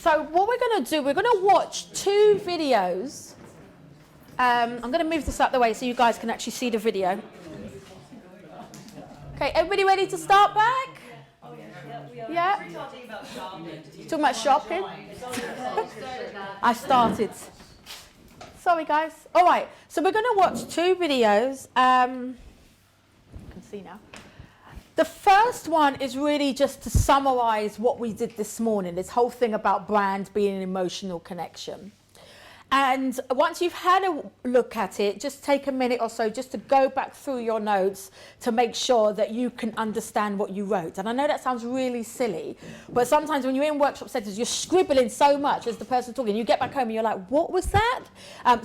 So what we're going to do, we're going to watch 2 videos. I'm going to move this out the way so you guys can actually see the video. Okay, everybody ready to start back? Yeah? Talking about shopping? I started. Sorry, guys. All right, so we're going to watch 2 videos. You can see now. The first one is really just to summarize what we did this morning, this whole thing about brand being an emotional connection. And once you've had a look at it, just take a minute or so just to go back through your notes to make sure that you can understand what you wrote. And I know that sounds really silly, but sometimes when you're in workshop settings, you're scribbling so much as the person talking. You get back home and you're like, what was that?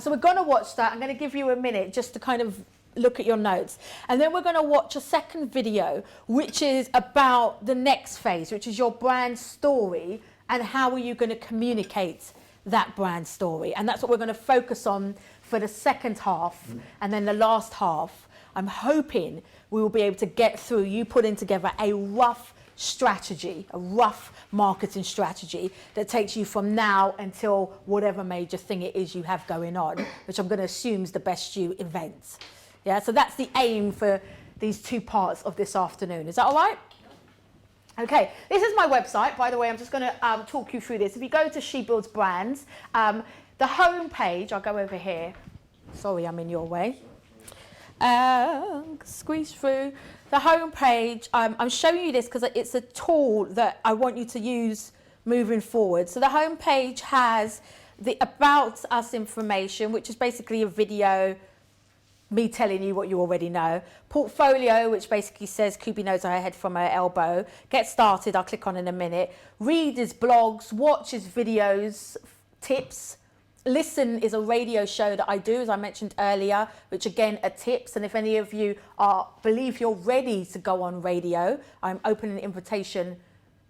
So we're going to watch that. I'm going to give you a minute just to kind of look at your notes. And then we're going to watch a second video, which is about the next phase, which is your brand story and how are you going to communicate that brand story. And that's what we're going to focus on for the second half. And then the last half, I'm hoping we will be able to get through you putting together a rough strategy, a rough marketing strategy that takes you from now until whatever major thing it is you have going on, which I'm going to assume is the Best You event. Yeah, so that's the aim for these 2 parts of this afternoon. Is that all right? Okay, this is my website, by the way. I'm just going to talk you through this. If you go to She Builds Brands, the home page, I'll go over here. Sorry, I'm in your way. Squeeze through. The home page, I'm showing you this because it's a tool that I want you to use moving forward. So the home page has the About Us information, which is basically a video, me telling you what you already know. Portfolio, which basically says Kubi knows her head from her elbow. Get started, I'll click on in a minute. Read is blogs, watch is videos, tips. Listen is a radio show that I do, as I mentioned earlier, which again are tips. And if any of you believe you're ready to go on radio, I'm opening an invitation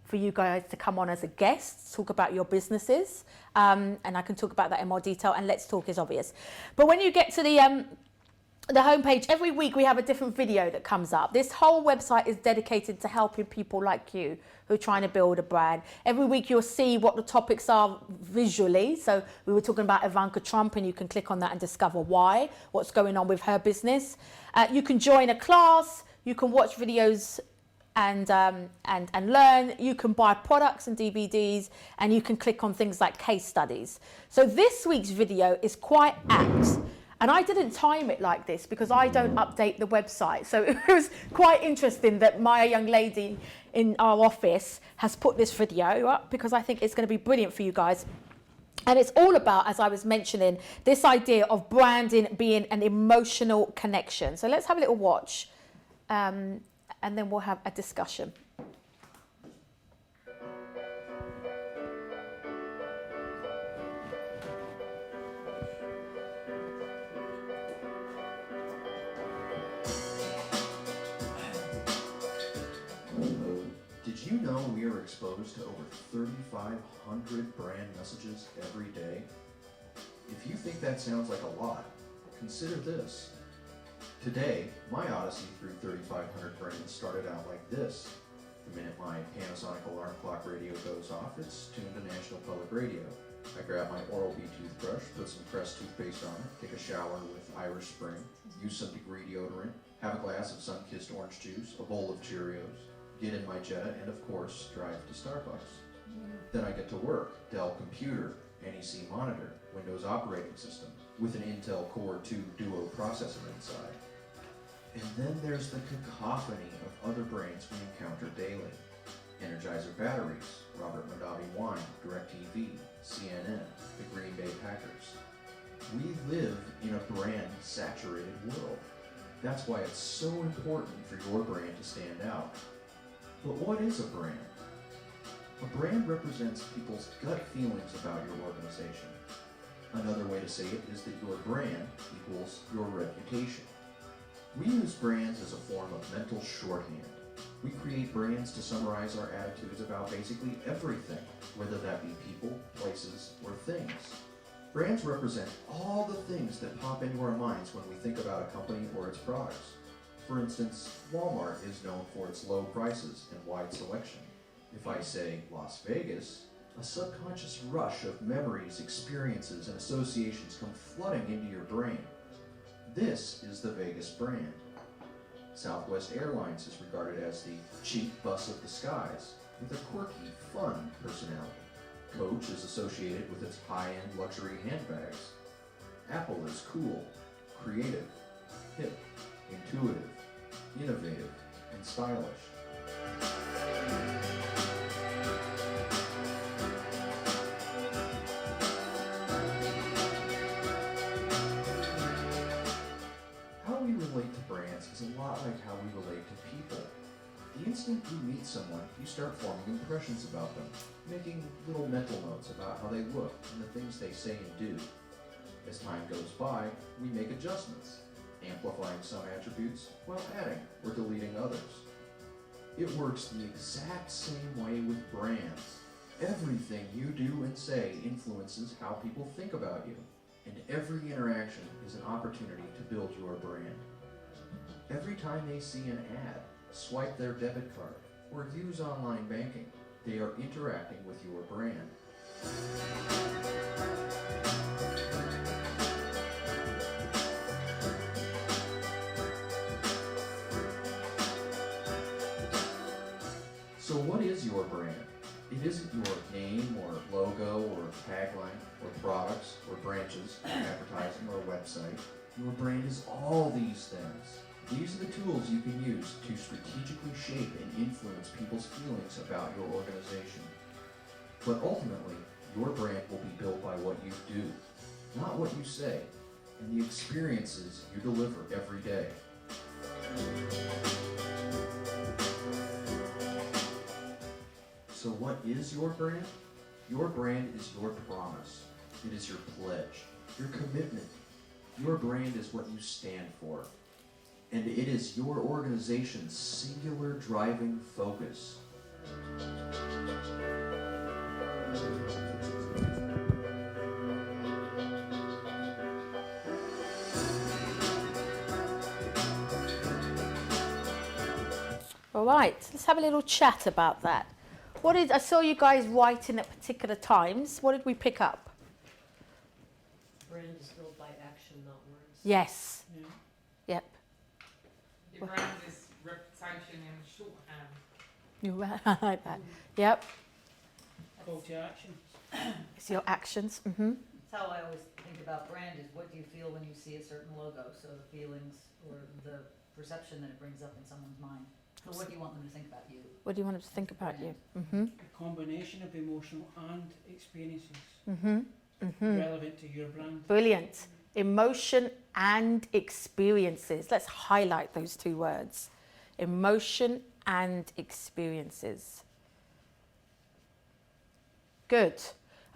for you guys to come on as a guest, talk about your businesses. And I can talk about that in more detail. And Let's Talk is obvious. But when you get to the homepage, every week we have a different video that comes up. This whole website is dedicated to helping people like you who are trying to build a brand. Every week you'll see what the topics are visually. So we were talking about Ivanka Trump, and you can click on that and discover why, what's going on with her business. You can join a class, you can watch videos and learn. You can buy products and DVDs, and you can click on things like case studies. So this week's video is quite apt. And I didn't time it like this because I don't update the website. So it was quite interesting that my young lady in our office has put this video up because I think it's going to be brilliant for you guys. And it's all about, as I was mentioning, this idea of branding being an emotional connection. So let's have a little watch and then we'll have a discussion. Did you know we are exposed to over 3,500 brand messages every day? If you think that sounds like a lot, consider this. Today, my odyssey through 3,500 brands started out like this. The minute my Panasonic alarm clock radio goes off, it's tuned to National Public Radio. I grab my Oral-B toothbrush, put some Crest toothpaste on it, take a shower with Irish Spring, use some Degree deodorant, have a glass of sun-kissed orange juice, a bowl of Cheerios, get in my Jetta, and of course, drive to Starbucks. Then I get to work, Dell computer, NEC monitor, Windows operating system, with an Intel Core 2 Duo processor inside. And then there's the cacophony of other brands we encounter daily. Energizer batteries, Robert Mondavi wine, DirecTV, CNN, the Green Bay Packers. We live in a brand-saturated world. That's why it's so important for your brand to stand out. But what is a brand? A brand represents people's gut feelings about your organization. Another way to say it is that your brand equals your reputation. We use brands as a form of mental shorthand. We create brands to summarize our attitudes about basically everything, whether that be people, places, or things. Brands represent all the things that pop into our minds when we think about a company or its products. For instance, Walmart is known for its low prices and wide selection. If I say Las Vegas, A subconscious rush of memories, experiences, and associations come flooding into your brain. This is the Vegas brand. Southwest Airlines is regarded as the cheap bus of the skies, with a quirky, fun personality. Coach is associated with its high-end luxury handbags. Apple is cool, creative, hip, intuitive, innovative, and stylish. How we relate to brands is a lot like how we relate to people. The instant you meet someone, you start forming impressions about them, making little mental notes about how they look and the things they say and do. As time goes by, we make adjustments, amplifying some attributes while adding or deleting others. It works the exact same way with brands. Everything you do and say influences how people think about you, and every interaction is an opportunity to build your brand. Every time they see an ad, swipe their debit card, or use online banking, they are interacting with your brand. So what is your brand? It isn't your name or logo or tagline or products or branches, or advertising or website. Your brand is all these things. These are the tools you can use to strategically shape and influence people's feelings about your organization. But ultimately, your brand will be built by what you do, not what you say, and the experiences you deliver every day. So what is your brand? Your brand is your promise. It is your pledge, your commitment. Your brand is what you stand for. And it is your organization's singular driving focus. All right, let's have a little chat about that. I saw you guys writing at particular times. What did we pick up? Brand is built by action, not words. Yes. Yeah. Yep. The brand is reputation in shorthand. You're right. I like that. Yep. Call to action. It's your actions. Mm-hmm. That's how I always think about brand is what do you feel when you see a certain logo? So the feelings or the perception that it brings up in someone's mind. So what do you want them to think about you? What do you want them to think about you? Mm-hmm. A combination of emotional and experiences Mm-hmm. Mm-hmm. relevant to your brand. Brilliant. Emotion and experiences. Let's highlight those two words. Emotion and experiences. Good.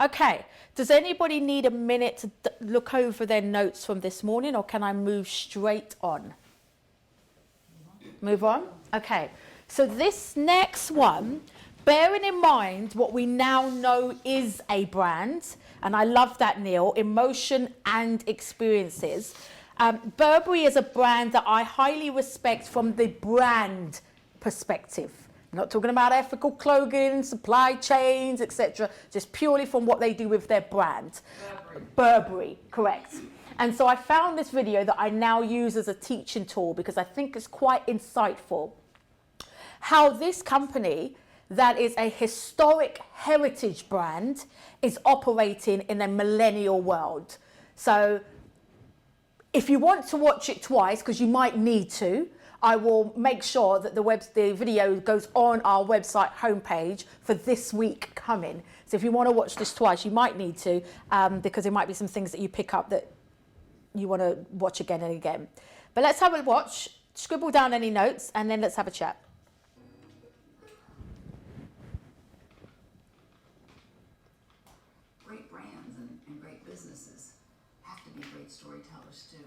Okay. Does anybody need a minute to look over their notes from this morning, or can I move straight on? Move on? Okay. So this next one, bearing in mind what we now know is a brand, and I love that, Neil, emotion and experiences. Burberry is a brand that I highly respect from the brand perspective. I'm not talking about ethical clothing, supply chains, etc. Just purely from what they do with their brand. Burberry, correct. And so I found this video that I now use as a teaching tool because I think it's quite insightful. How this company, that is a historic heritage brand, is operating in a millennial world. So if you want to watch it twice, because you might need to, I will make sure that the video goes on our website homepage for this week coming. So if you want to watch this twice, you might need to, because there might be some things that you pick up that you want to watch again and again. But let's have a watch, scribble down any notes, and then let's have a chat. Great brands and great businesses have to be great storytellers too.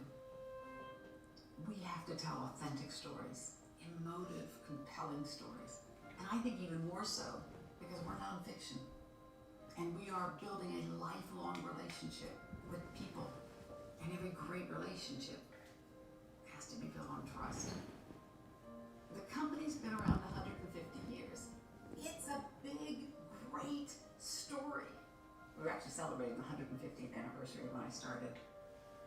We have to tell authentic stories, emotive, compelling stories. And I think even more so because we're nonfiction. And we are building a lifelong relationship with people. And every great relationship has to be built on trust. The company's been around 150 years. It's a big, great story. we were actually celebrating the 150th anniversary when I started.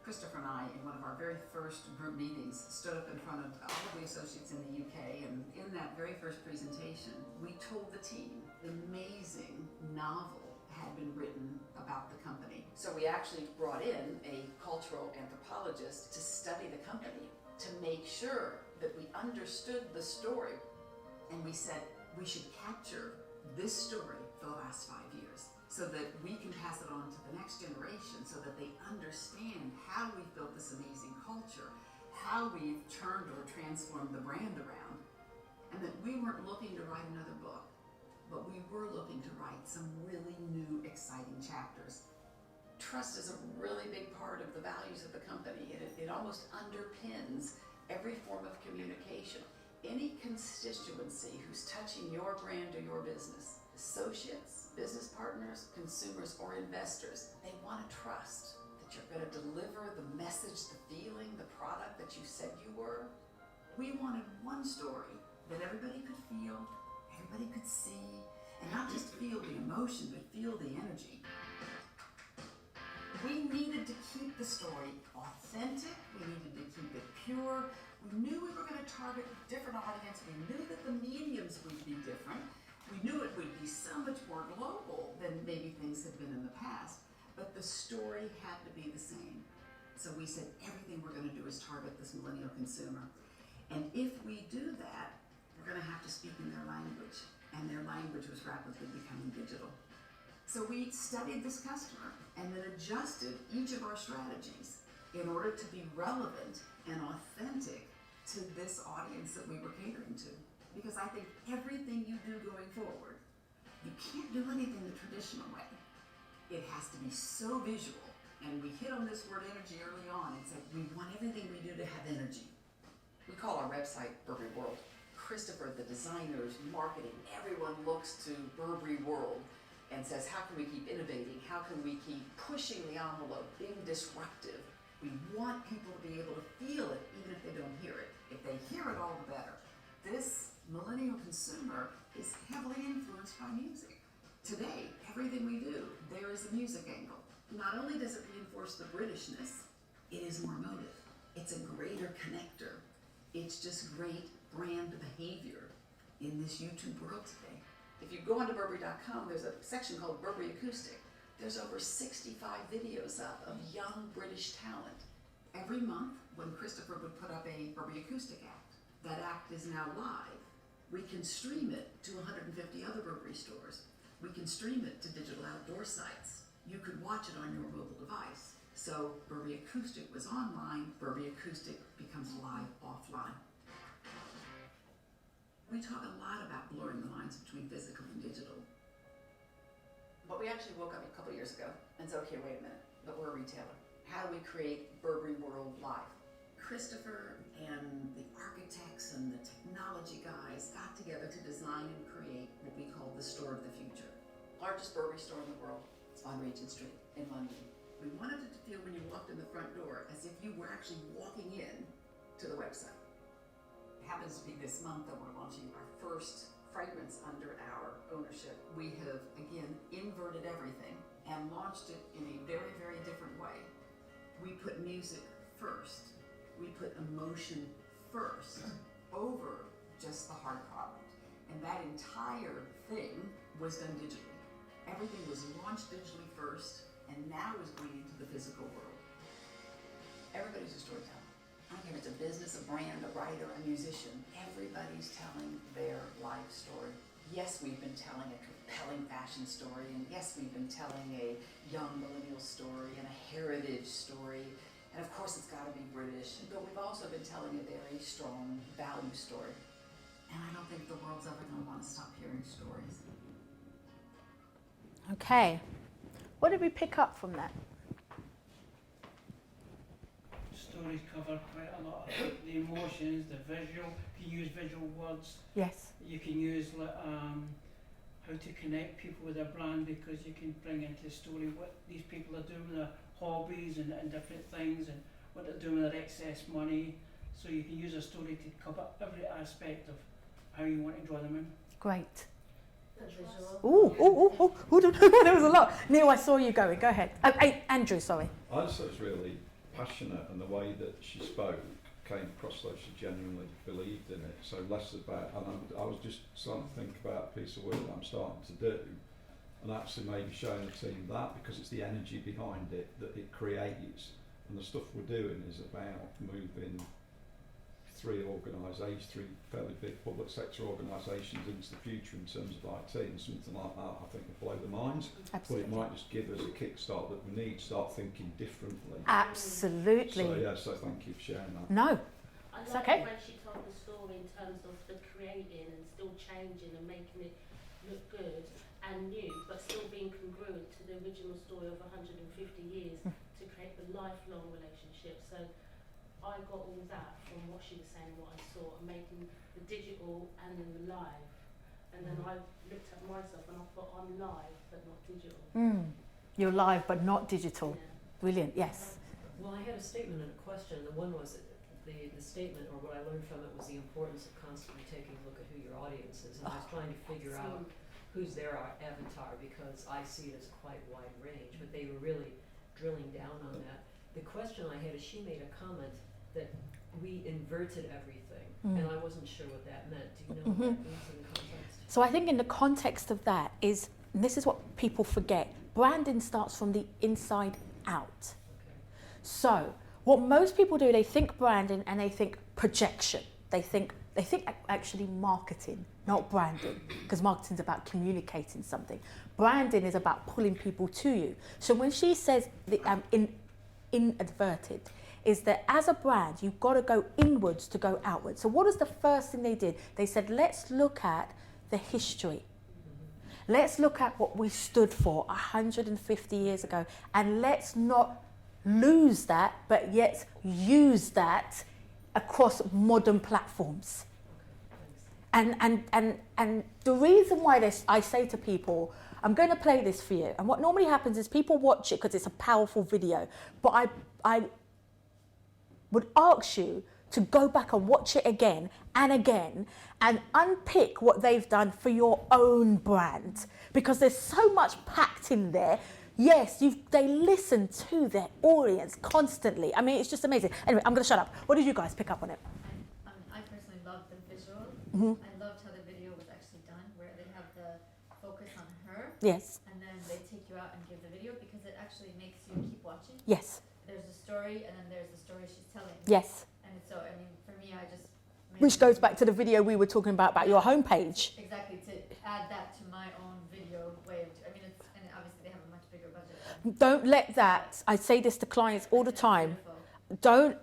Christopher and I, in one of our very first group meetings, stood up in front of all of the associates in the UK, and in that very first presentation, we told the team the amazing novel had been written about the company. So we actually brought in a cultural anthropologist to study the company, to make sure that we understood the story. And we said, we should capture this story for the last 5 years, so that we can pass it on to the next generation, so that they understand how we've built this amazing culture, how we've turned or transformed the brand around, and that we weren't looking to write another book, but we were looking to write some really new, exciting chapters. Trust is a really big part of the values of the company. It almost underpins every form of communication. Any constituency who's touching your brand or your business, associates, business partners, consumers, or investors, they want to trust that you're going to deliver the message, the feeling, the product that you said you were. We wanted one story that everybody could feel, everybody could see, and not just feel the emotion, but feel the energy. We needed to keep the story authentic, we needed to keep it pure. We knew we were going to target a different audience, we knew that the mediums would be different, we knew it would be so much more global than maybe things had been in the past, but the story had to be the same. So we said everything we're going to do is target this millennial consumer. And if we do that, we're going to have to speak in their language, and their language was rapidly becoming digital. So we studied this customer and then adjusted each of our strategies in order to be relevant and authentic to this audience that we were catering to. Because I think everything you do going forward, you can't do anything the traditional way. It has to be so visual. And we hit on this word energy early on and said, we want everything we do to have energy. We call our website Burberry World. Christopher, the designers, marketing, everyone looks to Burberry World and says, how can we keep innovating? How can we keep pushing the envelope, being disruptive? We want people to be able to feel it even if they don't hear it. If they hear it, all the better. This millennial consumer is heavily influenced by music. Today, everything we do, there is a music angle. Not only does it reinforce the Britishness, it is more emotive. It's a greater connector. It's just great brand behavior in this YouTube world today. If you go onto Burberry.com, there's a section called Burberry Acoustic. There's over 65 videos up of young British talent. Every month, when Christopher would put up a Burberry Acoustic act, that act is now live. We can stream it to 150 other Burberry stores. We can stream it to digital outdoor sites. You could watch it on your mobile device. So Burberry Acoustic was online, Burberry Acoustic becomes live offline. We talk a lot about blurring the lines between physical and digital. But we actually woke up a couple years ago and said, okay, wait a minute, but we're a retailer. How do we create Burberry World Live? Christopher and the architects and the technology guys got together to design and create what we call the store of the future. Largest Burberry store in the world. It's on Regent Street in London. We wanted it to feel when you walked in the front door as if you were actually walking in to the website. It happens to be this month that we're launching our first fragrance under our ownership. We have, again, inverted everything and launched it in a very, very different way. We put music first. We put emotion first over just the hard product. And that entire thing was done digitally. Everything was launched digitally first, and now is going into the physical world. Everybody's a storyteller. I don't care if it's a business, a brand, a writer, a musician. Everybody's telling their life story. Yes, we've been telling a compelling fashion story, and yes, we've been telling a young millennial story and a heritage story, and of course it's got to be British, but we've also been telling a very strong value story. And I don't think the world's ever going to want to stop hearing stories. Okay. What did we pick up from that? Stories cover quite a lot of the emotions, the visual. You can use visual words. Yes. You can use how to connect people with their brand, because you can bring into the story what these people are doing, their hobbies and different things, and what they're doing with their excess money. So you can use a story to cover every aspect of how you want to draw them in. Great. The visual. There was a lot. Neil, I saw you going. Go ahead. Andrew, sorry. I just thought it was really passionate, and the way that she spoke came across like she genuinely believed in it. So less about, and I was just starting to think about a piece of work that I'm starting to do, and actually maybe showing the team that, because it's the energy behind it that it creates, and the stuff we're doing is about moving three fairly big public sector organisations into the future in terms of IT, and something like that I think will blow the minds. Absolutely. But it might just give us a kickstart that we need, start thinking differently. Absolutely. So yeah, so thank you for sharing that. No. I It's like okay. the way she told the story in terms of the creating and still changing and making it look good and new, but still being congruent to the original story of 150 years to create the lifelong relationship. So I got all that from what she was saying, what I saw, and making the digital and then the live. And then I looked at myself and I thought, I'm live but not digital. You're live but not digital. Yeah. Brilliant. Yes. Well, I had a statement and a question. The one was the statement, or what I learned from it, was the importance of constantly taking a look at who your audience is. And I was trying to figure out who's their avatar, because I see it as a quite wide range, but they were really drilling down on that. The question I had is, she made a comment that we inverted everything, and I wasn't sure what that meant. Do you know what that means in the context? So I think in the context of that is, and this is what people forget, branding starts from the inside out. Okay. So what most people do, they think branding and they think projection. They think actually marketing, not branding, because marketing is about communicating something. Branding is about pulling people to you. So when she says the inadverted, is that as a brand, you've got to go inwards to go outwards. So what is the first thing they did? They said, let's look at the history. Let's look at what we stood for 150 years ago, and let's not lose that, but yet use that across modern platforms. And the reason why I say to people, I'm going to play this for you. And what normally happens is people watch it because it's a powerful video. But I would ask you to go back and watch it again and unpick what they've done for your own brand. Because there's so much packed in there. Yes, they listen to their audience constantly. I mean, it's just amazing. Anyway, I'm going to shut up. What did you guys pick up on it? I personally loved the visual. Mhm. I loved how the video was actually done, where they have the focus on her, Yes, and then they take you out and give the video, because it actually makes you keep watching. yes, There's a story, and then there's the story she's telling. yes. And so, I mean, for me, I just Which goes back to the video we were talking about your homepage. exactly to add that to my own video way of. I mean, it's, and obviously they have a much bigger budget. Don't let that, I say this to clients all the It's time, beautiful.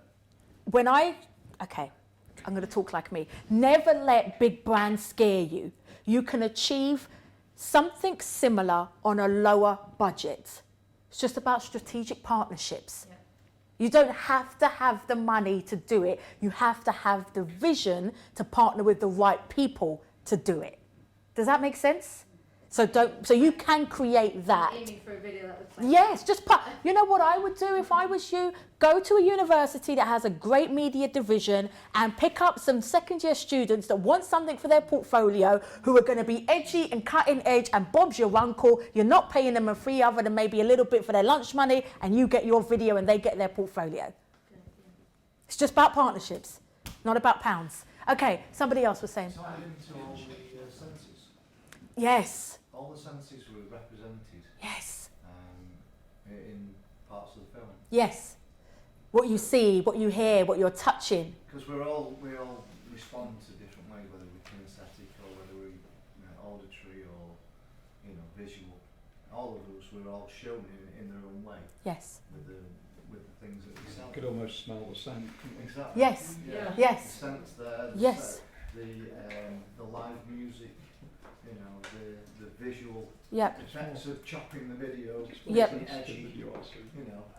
I'm going to talk like me. Never let big brands scare you. You can achieve something similar on a lower budget. It's just about strategic partnerships. Yeah. You don't have to have the money to do it. You have to have the vision to partner with the right people to do it. Does that make sense? So you can create that. Aiming for a video that looks like. Yes, you know what I would do if I was you? Go to a university that has a great media division and pick up some second-year students that want something for their portfolio, who are going to be edgy and cutting edge, and Bob's your uncle. You're not paying them a fee other than maybe a little bit for their lunch money, and you get your video and they get their portfolio. It's just about partnerships, not about pounds. Okay, somebody else was saying. Tied into all the senses. Yes, All the senses were represented yes, in parts of the film. yes. What you see, what you hear, what you're touching. Because we all respond to different ways, whether we're kinesthetic or whether we're auditory or visual. All of us, we're all shown in their own way Yes, with the things that we sell. You could almost smell the scent, couldn't you? Exactly. yes, Yeah. The yes, scents there. yes. The live music. The visual Yep, effects of chopping the video. Yep. making it edgy,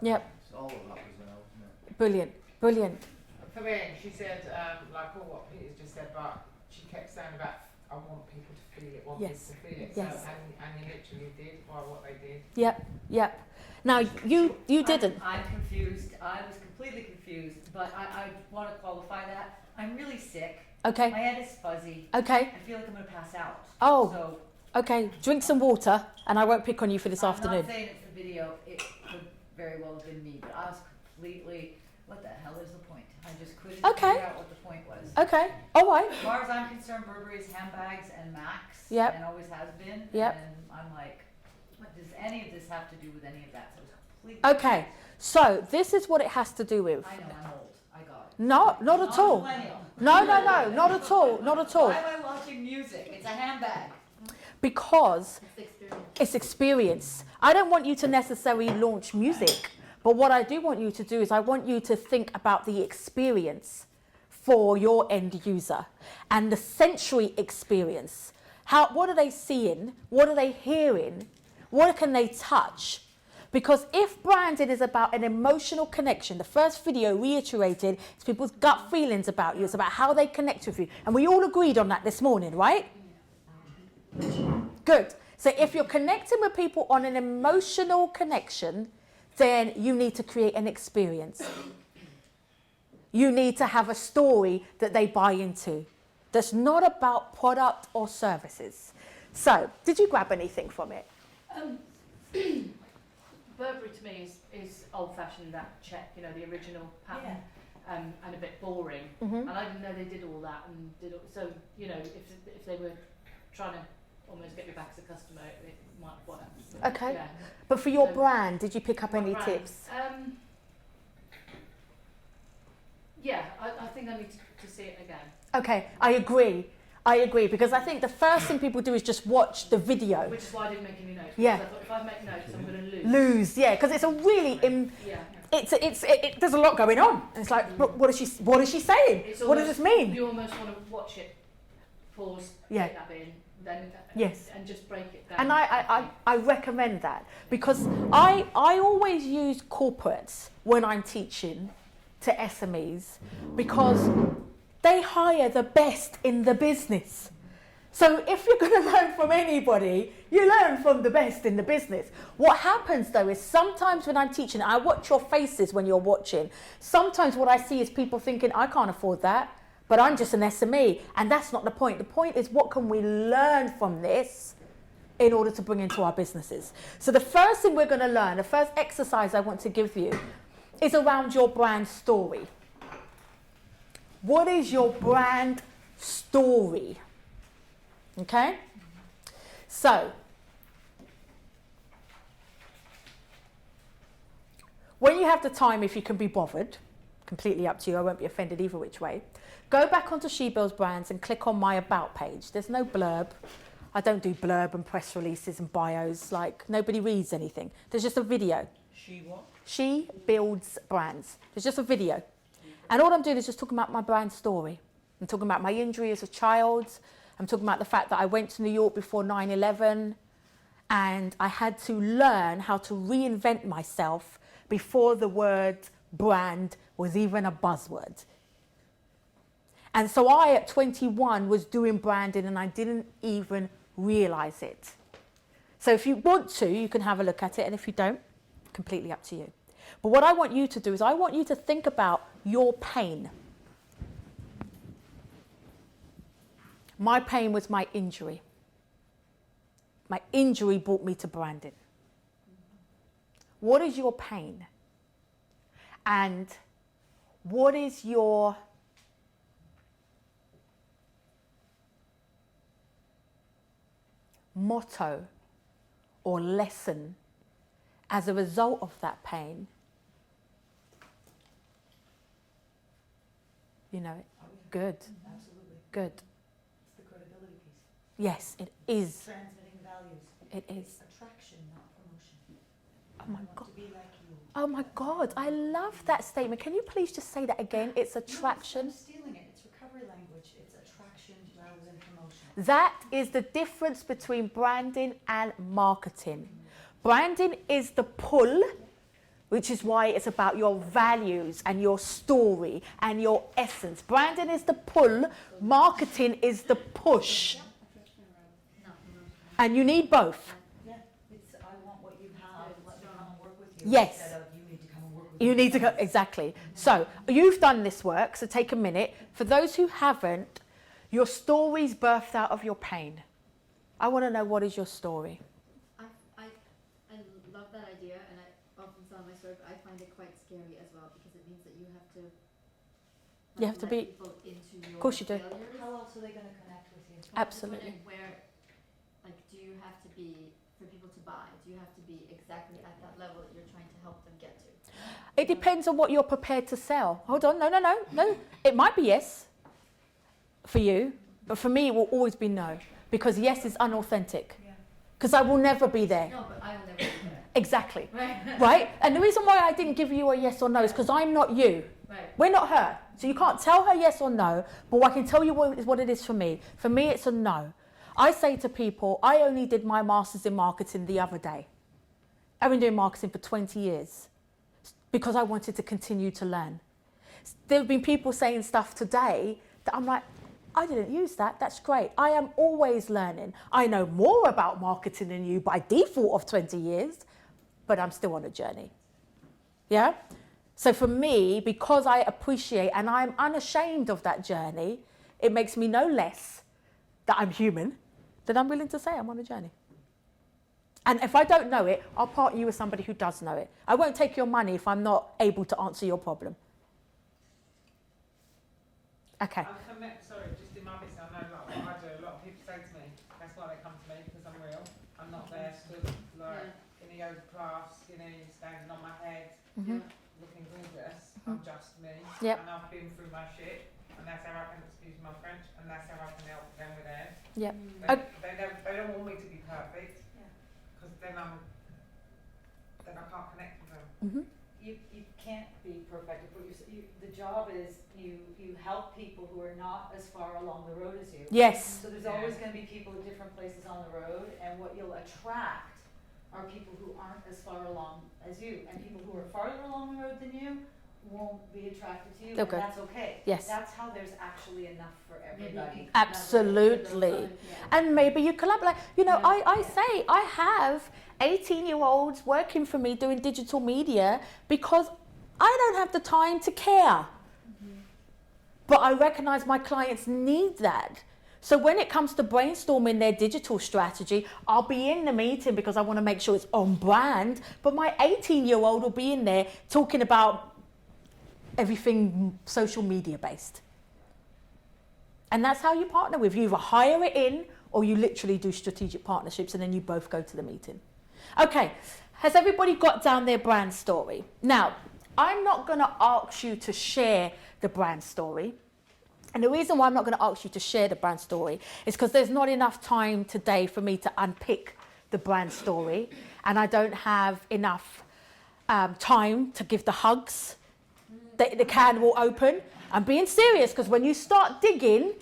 yep. So all of that was there, wasn't it? Brilliant, brilliant. For me, she said, like all what Peter's just said, but she kept saying about, I want people to feel it, Yes. people to feel it. Yes. So, and you literally did by what they did. Yep, yep. Now, you didn't. I'm confused. I was completely confused, but I want to qualify that. I'm really sick. Okay, My head is fuzzy. okay. I feel like I'm going to pass out. Oh. So Okay, drink some water, and I won't pick on you for this afternoon. I'm not saying it's the video, it could very well have been me, but I was completely, what the hell is the point? I just couldn't Okay. figure out what the point was. Okay, all right. As far as I'm concerned, Burberry is handbags and Max, Yep. and always has been. Yep. And I'm like, what does any of this have to do with any of that? So it's completely. Okay, so this is what it has to do with. I know, I'm old. I got it. No, not at I'm all. millennial. No, not at all, not at all. Why am I watching music? It's a handbag. Because It's the experience. it's experience. I don't want you to necessarily launch music, but what I do want you to do is I want you to think about the experience for your end user and the sensory experience. What are they seeing? What are they hearing? What can they touch? Because if branding is about an emotional connection, the first video reiterated it's people's gut feelings about you. It's about how they connect with you. And we all agreed on that this morning, right? Good. So if you're connecting with people on an emotional connection, then you need to create an experience. You need to have a story that they buy into that's not about product or services. So, did you grab anything from it? Burberry to me is old-fashioned, that check, you know, the original pattern, and a bit boring. Mm-hmm. And I didn't know they did all that and did all, so, you know, if they were trying to almost get me back as a customer, it might work. Okay. Yeah. But for your So, brand, did you pick up my any brand, tips? Yeah, I think I need to see it again. Okay, I agree, because I think the first thing people do is just watch the video. Which is why I didn't make any notes. Yeah. Because I thought if I make notes, I'm going to lose. Lose, yeah, because it's a really, there's a lot going on. And it's like, but what is she saying? It's What does this mean? You almost want to watch it, pause, Yeah. take that in, then Yes. and just break it down. And I recommend that because I always use corporates when I'm teaching to SMEs because they hire the best in the business. So if you're going to learn from anybody, you learn from the best in the business. What happens though is sometimes when I'm teaching, I watch your faces when you're watching. Sometimes what I see is people thinking, I can't afford that, but I'm just an SME. And that's not the point. The point is what can we learn from this in order to bring into our businesses? So the first thing we're going to learn, the first exercise I want to give you is around your brand story. What is your brand story? Okay? So, when you have the time, if you can be bothered, completely up to you, I won't be offended either which way, go back onto She-Builds Brands and click on my About page. There's no blurb. I don't do blurb and press releases and bios, like nobody reads anything. There's just a video. She what? She Builds Brands. There's just a video. And all I'm doing is just talking about my brand story. I'm talking about my injury as a child. I'm talking about the fact that I went to New York before 9/11 and I had to learn how to reinvent myself before the word brand was even a buzzword. And so I, at 21, was doing branding and I didn't even realize it. So if you want to, you can have a look at it, and if you don't, completely up to you. But what I want you to do is I want you to think about your pain. My pain was my injury. My injury brought me to branding. What is your pain? And what is your motto or lesson as a result of that pain? You know it? Good. Absolutely. Good. It's the credibility piece. Yes, it is. Transmitting values. It is. Attraction, not promotion. Oh my I want God. to be like you. Oh my God, I love that statement. Can you please just say that again? It's attraction. No, I'm stealing it. It's recovery language. It's attraction rather than promotion. That is the difference between branding and marketing. Branding is the pull, which is why it's about your values and your story and your essence. Branding is the pull, marketing is the push. And you need both. Yeah, it's I want what you have. Let me come and work with you. Yes. Instead of you need to come and work with me. You need to go, exactly. So you've done this work, so take a minute. For those who haven't, your story's birthed out of your pain. I want to know, what is your story? I love that idea, and I often tell my story, but I find it quite scary as well, because it means that you have to You have to let be, people into your of course you do. failures. How else are they going to connect with you? Absolutely. Where, like, do you have to be, for people to buy, do you have to be exactly at that level that you're trying to help them get to? It depends on what you're prepared to sell. Hold on, no. It might be yes for you, but for me it will always be no, because yes is unauthentic. Because I will never be there. No, but I will never be there. Exactly. Right. Right? And the reason why I didn't give you a yes or no is because I'm not you. Right. We're not her. So you can't tell her yes or no, but I can tell you what it is for me. For me, it's a no. I say to people, I only did my master's in marketing the other day. I've been doing marketing for 20 years because I wanted to continue to learn. There have been people saying stuff today that I'm like, I didn't use that. That's great. I am always learning. I know more about marketing than you by default of 20 years, but I'm still on a journey. Yeah? So for me, because I appreciate and I'm unashamed of that journey, it makes me no less that I'm human, that I'm willing to say I'm on a journey. And if I don't know it, I'll partner you with somebody who does know it. I won't take your money if I'm not able to answer your problem. Okay. Sorry, just in my business, I know like what I do, a lot of people say to me, that's why they come to me, because I'm real. I'm not there stood like in a yoga class, skinny, standing on my head, looking gorgeous. I'm just me. Yep. And I've been through my shit, and that's how I can, excuse my French, and that's how I can help them with theirs. Yep. They don't want me to be perfect, because then I can't connect with them. Mm-hmm. You can't be perfect, but the job is you help people who are not as far along the road as you. Yes. So there's always going to be people at different places on the road, and what you'll attract are people who aren't as far along as you, and people who are farther along the road than you won't be attracted to you, Okay. and that's okay. Yes. That's how there's actually enough for everybody. Absolutely. And maybe you collaborate. You know, I say I have 18-year-olds working for me doing digital media because I don't have the time to care. But I recognize my clients need that. So when it comes to brainstorming their digital strategy, I'll be in the meeting because I want to make sure it's on brand. But my 18-year-old will be in there talking about everything social media based. And that's how you partner with. You either hire it in or you literally do strategic partnerships and then you both go to the meeting. Okay, has everybody got down their brand story? Now, I'm not going to ask you to share the brand story. And the reason why I'm not going to ask you to share the brand story is because there's not enough time today for me to unpick the brand story. And I don't have enough time to give the hugs. The can will open. I'm being serious because when you start digging,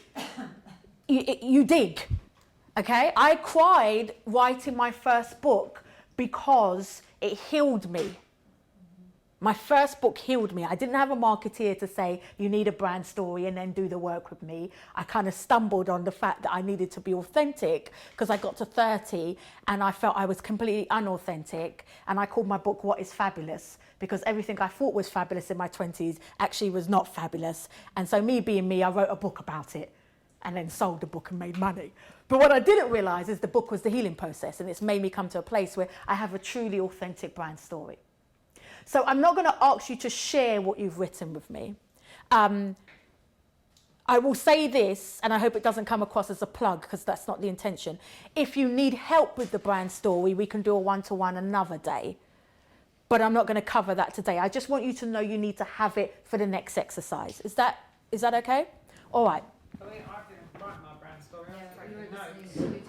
you dig. Okay? I cried writing my first book because it healed me. My first book healed me. I didn't have a marketeer to say, you need a brand story and then do the work with me. I kind of stumbled on the fact that I needed to be authentic because I got to 30 and I felt I was completely unauthentic. And I called my book What is Fabulous, because everything I thought was fabulous in my 20s actually was not fabulous. And so me being me, I wrote a book about it and then sold the book and made money. But what I didn't realize is the book was the healing process, and it's made me come to a place where I have a truly authentic brand story. So I'm not going to ask you to share what you've written with me. I will say this, and I hope it doesn't come across as a plug because that's not the intention. If you need help with the brand story, we can do a one-to-one another day. But I'm not going to cover that today. I just want you to know you need to have it for the next exercise. Is that okay? All right. I mean, I didn't write my brand story.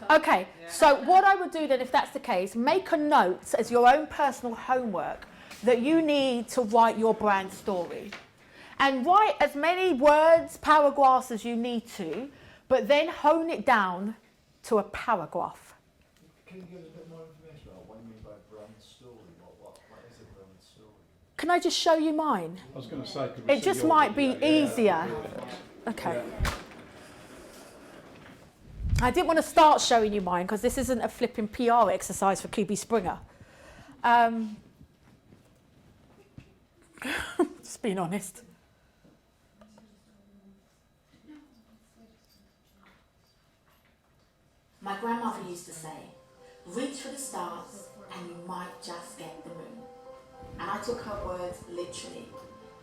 Okay, so what I would do then, if that's the case, make a note as your own personal homework that you need to write your brand story. And write as many words, paragraphs as you need to, but then hone it down to a paragraph. Can you give us a bit more information about what you mean by brand story? What is a brand story? Can I just show you mine? I was going to say, could we It see just your might be video? easier. Yeah. Okay. Yeah. I didn't want to start showing you mine because this isn't a flipping PR exercise for Kubi Springer. Just being honest. My grandmother used to say, reach for the stars and you might just get the moon. And I took her words literally.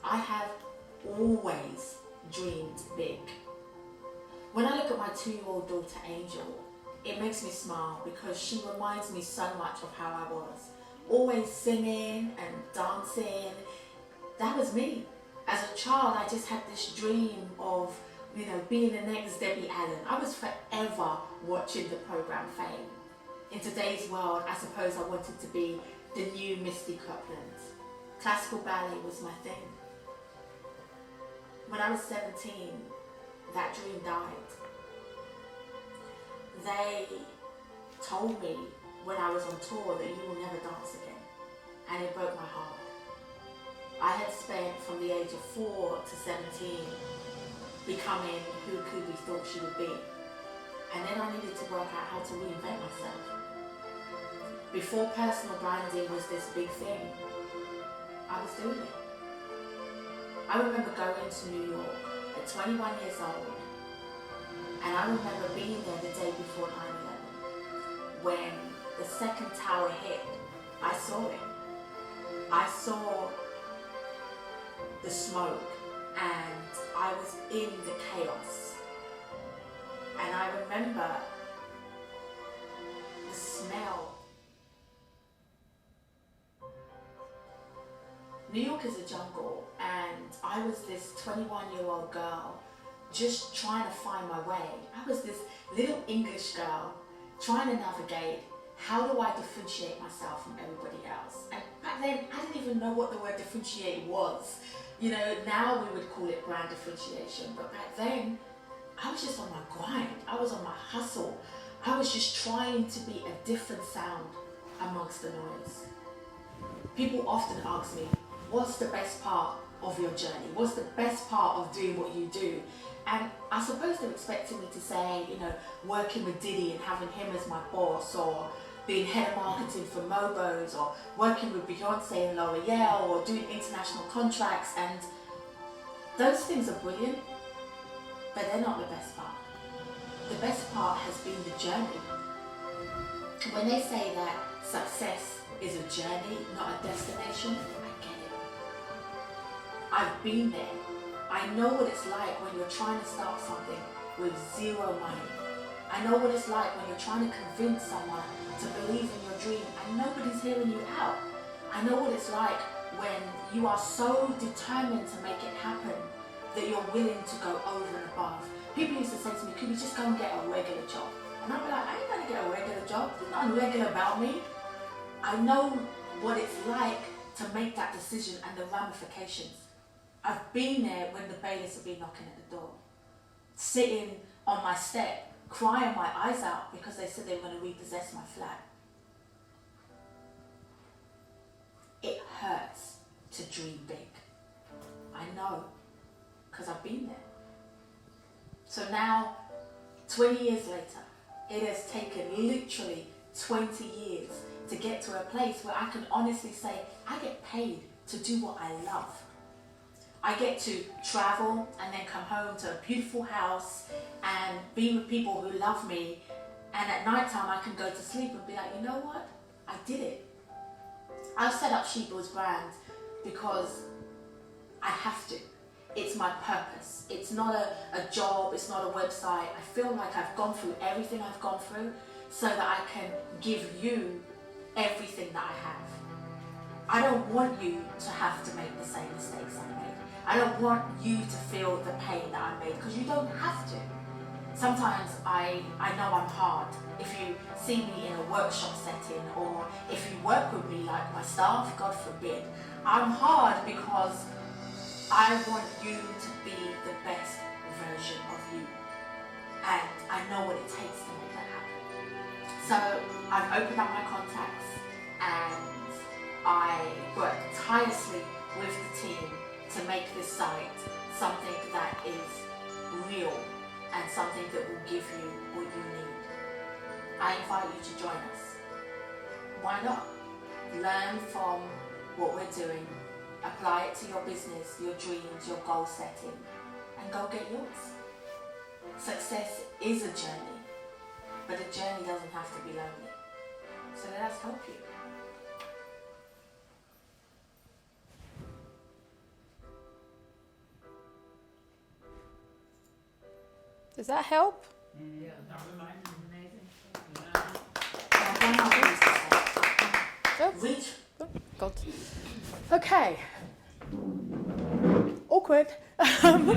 I have always dreamed big. When I look at my 2-year-old daughter Angel, it makes me smile because she reminds me so much of how I was. Always singing and dancing. That was me. As a child, I just had this dream of, being the next Debbie Allen. I was forever watching the program Fame. In today's world, I suppose I wanted to be the new Misty Copeland. Classical ballet was my thing. When I was 17, that dream died. They told me when I was on tour that you will never dance again, and it broke my heart. I had spent from the age of 4 to 17 becoming who Kubi thought she would be, and then I needed to work out how to reinvent myself. Before personal branding was this big thing, I was doing it. I remember going to New York at 21 years old, and I remember being there the day before 9/11. When the second tower hit, I saw it. I saw the smoke and I was in the chaos. And I remember the smell. New York is a jungle, and I was this 21-year-old girl just trying to find my way. I was this little English girl trying to navigate, how do I differentiate myself from everybody else? And back then, I didn't even know what the word differentiate was. Now we would call it brand differentiation, but back then, I was just on my grind. I was on my hustle. I was just trying to be a different sound amongst the noise. People often ask me, what's the best part of your journey? What's the best part of doing what you do? And I suppose they're expecting me to say, working with Diddy and having him as my boss, or being head of marketing for Mobo's, or working with Beyonce and L'Oreal, or doing international contracts, and those things are brilliant, but they're not the best part. The best part has been the journey. When they say that success is a journey, not a destination, I get it. I've been there. I know what it's like when you're trying to start something with zero money. I know what it's like when you're trying to convince someone to believe in your dream and nobody's hearing you out. I know what it's like when you are so determined to make it happen that you're willing to go over and above. People used to say to me, could you just go and get a regular job? And I'd be like, I ain't gonna get a regular job. There's nothing regular about me. I know what it's like to make that decision and the ramifications. I've been there when the bailiffs have been knocking at the door, sitting on my step, crying my eyes out because they said they were going to repossess my flat. It hurts to dream big. I know, because I've been there. So now, 20 years later, it has taken literally 20 years to get to a place where I can honestly say I get paid to do what I love. I get to travel and then come home to a beautiful house and be with people who love me, and at night time I can go to sleep and be like, you know what? I did it. I've set up She-Builds brand because I have to. It's my purpose. It's not a job, it's not a website. I feel like I've gone through everything I've gone through so that I can give you everything that I have. I don't want you to have to make the same mistakes I made. I don't want you to feel the pain that I made, because you don't have to. Sometimes I know I'm hard. If you see me in a workshop setting, or if you work with me like my staff, God forbid, I'm hard because I want you to be the best version of you. And I know what it takes to make that happen. So I've opened up my contacts and I work tirelessly with the team to make this site something that is real and something that will give you what you need. I invite you to join us. Why not? Learn from what we're doing, apply it to your business, your dreams, your goal setting, and go get yours. Success is a journey, but the journey doesn't have to be lonely. So let us help you. Does that help? Mm. Yeah. That reminds me. Amazing. Reach. God. Okay. Awkward. That was amazing.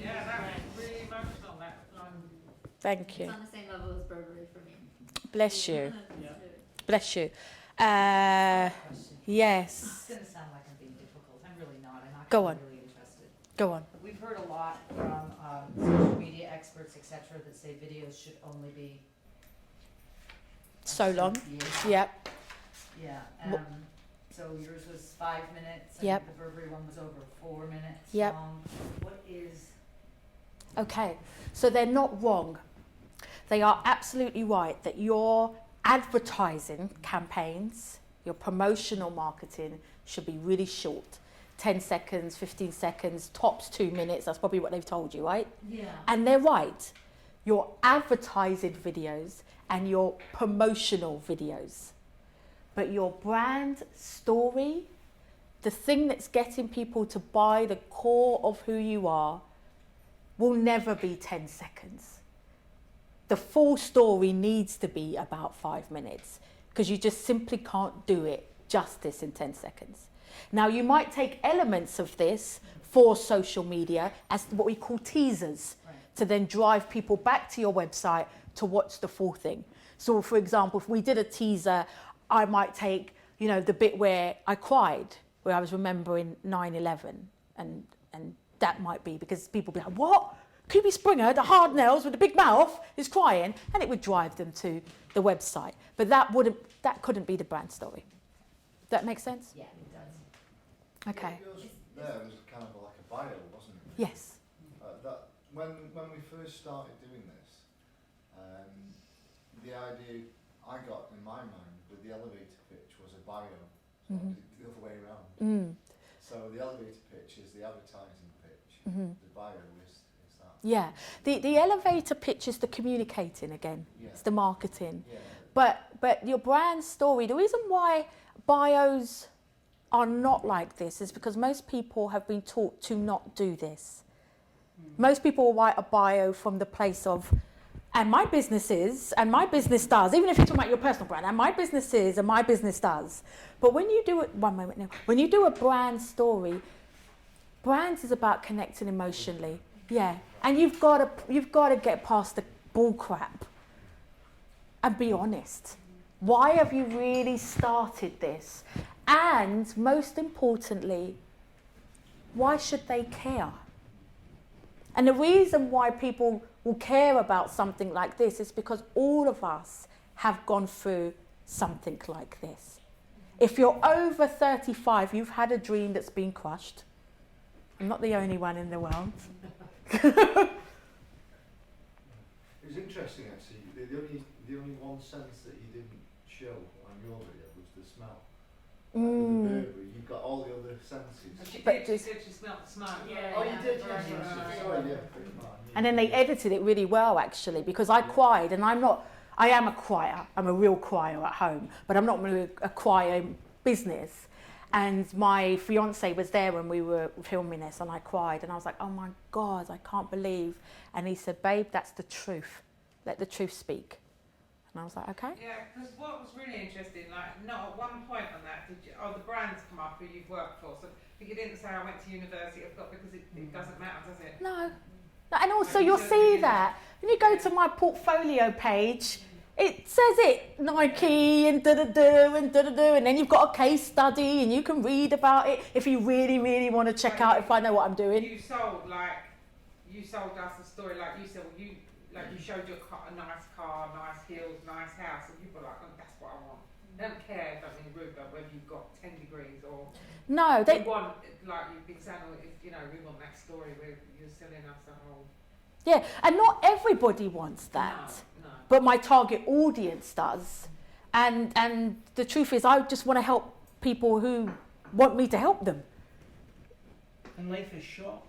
Yeah, that was really emotional, that line. Thank you. It's on the same level as Burberry for me. Bless you. Yeah. Bless you. Question. Yes. It's going to sound like I'm being difficult. I'm really not. I'm Go actually on. really interested. Go on. We've heard a lot from social media experts, etc., that say videos should only be So long. years. Yep. Yeah. So yours was 5 minutes. I Yep. think the Burberry one was over 4 minutes Yep. long. What is? Okay. So they're not wrong. They are absolutely right that your advertising campaigns, your promotional marketing should be really short. 10 seconds, 15 seconds, tops 2 minutes. That's probably what they've told you, right? Yeah. And they're right. Your advertising videos and your promotional videos. But your brand story, the thing that's getting people to buy the core of who you are, will never be 10 seconds. The full story needs to be about 5 minutes because you just simply can't do it justice in 10 seconds. Now, you might take elements of this for social media as what we call teasers, Right. to then drive people back to your website to watch the full thing. So, for example, if we did a teaser, I might take, the bit where I cried, where I was remembering 9/11, and that might be because people be like, what? Kubi Springer, the hard nails with the big mouth, is crying, and it would drive them to the website. But that couldn't be the brand story. Does that make sense? Yeah, it does. Okay. Yours there was kind of like a bio, wasn't it? Yes. That when we first started doing this, the idea I got in my mind with the elevator pitch was a bio, so Mhm. the other way around. Mm. So the elevator pitch is the advertising pitch. Mhm. The bio is that. Yeah. The elevator pitch is the communicating again. Yeah. It's the marketing. Yeah. But your brand story, the reason why bios are not like this is because most people have been taught to not do this. Most people will write a bio from the place of, and my business is, and my business does, even if you're talking about your personal brand, and my business is, and my business does. But when you do it, one moment now, when you do a brand story, brands is about connecting emotionally. Yeah. And you've got to get past the bull crap and be honest. Why have you really started this? And most importantly, why should they care? And the reason why people will care about something like this is because all of us have gone through something like this. If you're over 35, you've had a dream that's been crushed. I'm not the only one in the world. It was interesting actually. The only one sense that you didn't show on your video was the smell. With the Burberry, you've got all the other senses. But She smelled the smoke. Yeah. Oh, you did, yes, Right, yes, right, yes. right. Sorry, yeah. And then they edited it really well, actually, because I cried, and I am a crier. I'm a real crier at home, but I'm not really a crier in business. And my fiance was there when we were filming this, and I cried, and I was like, oh my God, I can't believe. And he said, babe, that's the truth. Let the truth speak. And I was like, okay. Yeah, because what was really interesting, like, not at one point on that did you, the brands come up who you've worked for. So you didn't say I went to university, I've got, because it doesn't matter, does it? No. And also you'll see that when you go to my portfolio page, it says it, Nike and da-da-da and da-da-da, and then you've got a case study and you can read about it if you really, really want to check out if I know what I'm doing. You sold us a story, like you said, well, you showed your car, a nice car, nice heels, nice house, and people were like, oh, that's what I want. They don't care, don't mean rude, but whether you've got 10 degrees or No, they want, like you've been saying, we want that story where you're selling us a whole. Yeah, and not everybody wants that, No. but my target audience does. And the truth is, I just want to help people who want me to help them. And life is short.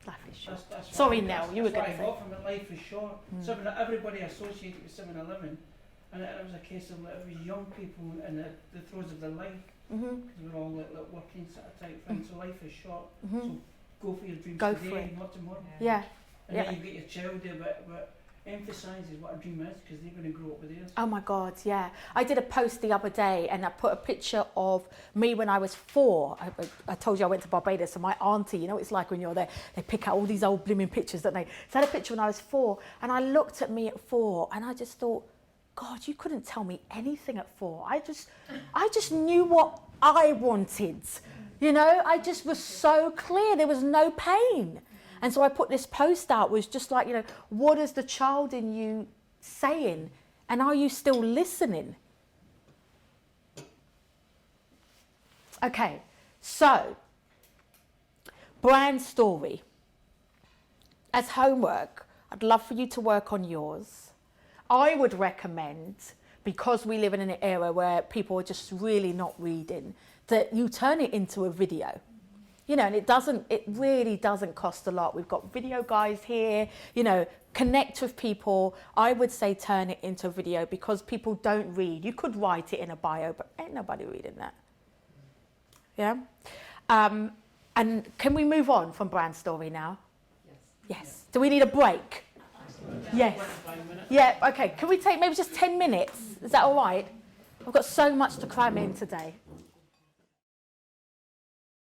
Life is short. That's Sorry, what I- Nell, you were that's going to what I say. got from it. Life is short. Something that everybody associated with 7-Eleven, and it was a case of it was young people in the throes of their life, Mhm. because we're all like working sort of type things. So life is short. Mhm. So go for your dreams Go for today, it. not tomorrow. Yeah. And Yeah. then you get your child there, but emphasises what a dream is, because they're going to grow up with theirs. Oh my God, yeah. I did a post the other day and I put a picture of me when I was 4. I told you I went to Barbados, and my auntie, you know what it's like when you're there, they pick out all these old blooming pictures, don't they? So I had a picture when I was 4, and I looked at me at 4 and I just thought, God, you couldn't tell me anything at 4. I just knew what I wanted. You know, I just was so clear. There was no pain. And so I put this post out, was just like, you know, what is the child in you saying? And are you still listening? Okay, so brand story. As homework, I'd love for you to work on yours. I would recommend, because we live in an era where people are just really not reading, that you turn it into a video. You know, and it really doesn't cost a lot. We've got video guys here, you know, connect with people. I would say turn it into a video, because people don't read. You could write it in a bio, but ain't nobody reading that. Yeah? And can we move on from brand story now? Yes. Do we need a break? Yes. Yeah, okay. Can we take maybe just 10 minutes? Is that all right? I've got so much to cram in today.